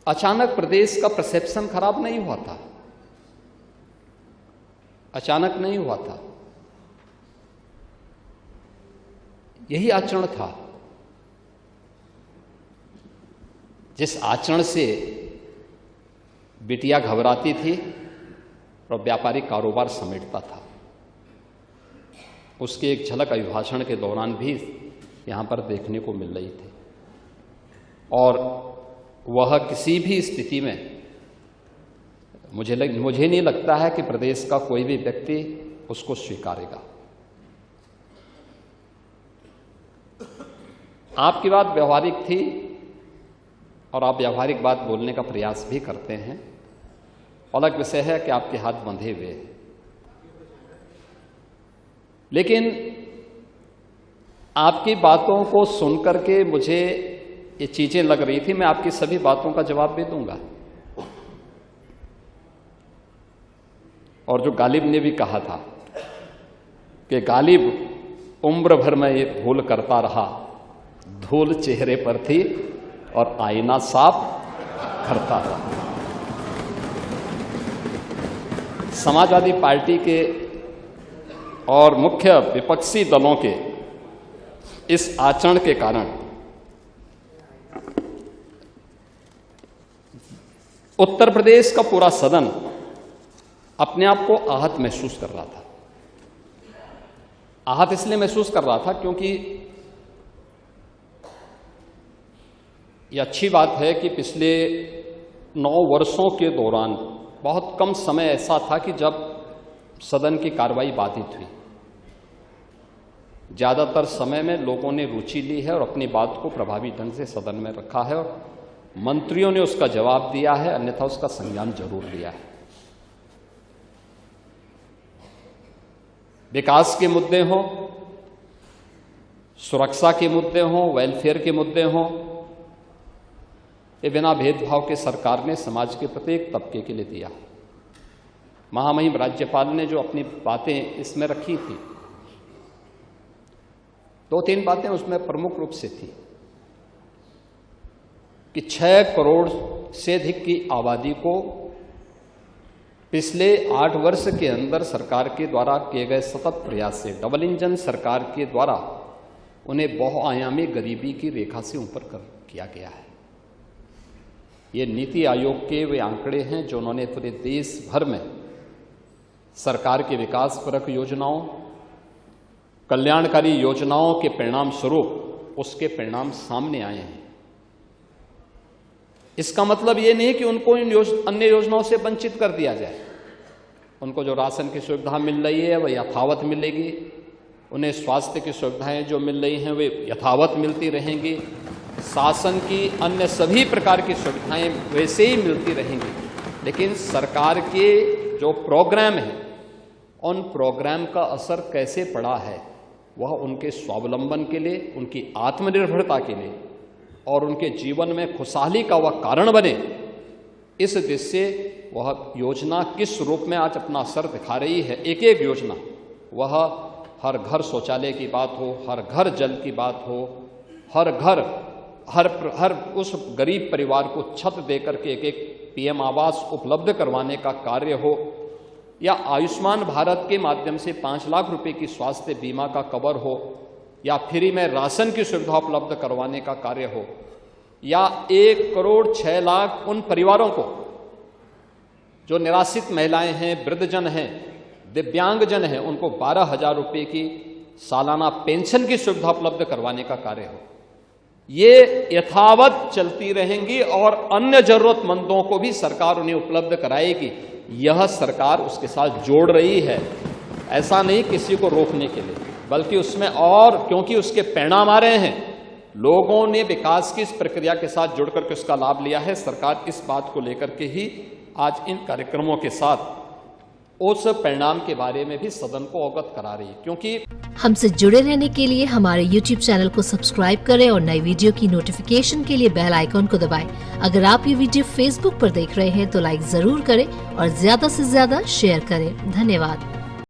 अचानक प्रदेश का परसेप्शन खराब नहीं हुआ था, अचानक नहीं हुआ था। यही आचरण था जिस आचरण से बिटिया घबराती थी और व्यापारिक कारोबार समेटता था। उसकी एक झलक अभिभाषण के दौरान भी यहां पर देखने को मिल रही थी और वह किसी भी स्थिति में मुझे नहीं लगता है कि प्रदेश का कोई भी व्यक्ति उसको स्वीकारेगा। आपकी बात व्यवहारिक थी और आप व्यवहारिक बात बोलने का प्रयास भी करते हैं। अलग विषय है कि आपके हाथ बंधे हुए हैं, लेकिन आपकी बातों को सुनकर के मुझे ये चीजें लग रही थी। मैं आपकी सभी बातों का जवाब भी दूंगा। और जो गालिब ने भी कहा था कि गालिब उम्र भर में ये भूल करता रहा, धूल चेहरे पर थी और आईना साफ करता रहा। समाजवादी पार्टी के और मुख्य विपक्षी दलों के इस आचरण के कारण उत्तर प्रदेश का पूरा सदन अपने आप को आहत महसूस कर रहा था। आहत इसलिए महसूस कर रहा था क्योंकि यह अच्छी बात है कि पिछले 9 वर्षों के दौरान बहुत कम समय ऐसा था कि जब सदन की कार्रवाई बाधित हुई। ज्यादातर समय में लोगों ने रुचि ली है और अपनी बात को प्रभावी ढंग से सदन में रखा है और मंत्रियों ने उसका जवाब दिया है, अन्यथा उसका संज्ञान जरूर लिया है। विकास के मुद्दे हों, सुरक्षा के मुद्दे हों, वेलफेयर के मुद्दे हों, ये बिना भेदभाव के सरकार ने समाज के प्रत्येक तबके के लिए दिया। महामहिम राज्यपाल ने जो अपनी बातें इसमें रखी थी, 2-3 बातें उसमें प्रमुख रूप से थी कि 6 करोड़ से अधिक की आबादी को पिछले 8 वर्ष के अंदर सरकार के द्वारा किए गए सतत प्रयास से, डबल इंजन सरकार के द्वारा उन्हें बहुआयामी गरीबी की रेखा से ऊपर किया गया है। ये नीति आयोग के वे आंकड़े हैं जो उन्होंने पूरे देश भर में सरकार के विकासपरक योजनाओं, कल्याणकारी योजनाओं के परिणाम स्वरूप उसके परिणाम सामने आए हैं। इसका मतलब ये नहीं कि उनको इन अन्य योजनाओं से वंचित कर दिया जाए। उनको जो राशन की सुविधा मिल रही है वह यथावत मिलेगी, उन्हें स्वास्थ्य की सुविधाएं जो मिल रही हैं वे यथावत मिलती रहेंगी, शासन की अन्य सभी प्रकार की सुविधाएं वैसे ही मिलती रहेंगी। लेकिन सरकार के जो प्रोग्राम हैं उन प्रोग्राम का असर कैसे पड़ा है वह उनके स्वावलंबन के लिए, उनकी आत्मनिर्भरता के लिए और उनके जीवन में खुशहाली का वह कारण बने, इस दृष्टि से वह योजना किस रूप में आज अपना असर दिखा रही है। एक एक योजना, वह हर घर शौचालय की बात हो, हर घर जल की बात हो, हर घर हर उस गरीब परिवार को छत देकर के एक पीएम आवास उपलब्ध करवाने का कार्य हो, या आयुष्मान भारत के माध्यम से 5 लाख रुपए की स्वास्थ्य बीमा का कवर हो, या फ्री में राशन की सुविधा उपलब्ध करवाने का कार्य हो, या 1 करोड़ 6 लाख उन परिवारों को जो निराश्रित महिलाएं हैं, वृद्धजन हैं, दिव्यांगजन हैं, उनको 12,000 रुपए की सालाना पेंशन की सुविधा उपलब्ध करवाने का कार्य हो। ये यथावत चलती रहेंगी और अन्य जरूरतमंदों को भी सरकार उन्हें उपलब्ध कराएगी। यह सरकार उसके साथ जोड़ रही है, ऐसा नहीं किसी को रोकने के लिए, बल्कि उसमें और क्योंकि उसके परिणाम आ रहे हैं, लोगों ने विकास की इस प्रक्रिया के साथ जुड़ करके उसका लाभ लिया है। सरकार इस बात को लेकर के ही आज इन कार्यक्रमों के साथ उस परिणाम के बारे में भी सदन को अवगत करा रही है। क्योंकि हमसे जुड़े रहने के लिए हमारे YouTube चैनल को सब्सक्राइब करें और नई वीडियो की नोटिफिकेशन के लिए बेल आइकॉन को दबाएं। अगर आप ये वीडियो Facebook पर देख रहे हैं तो लाइक जरूर करें और ज्यादा से ज्यादा शेयर करें। धन्यवाद।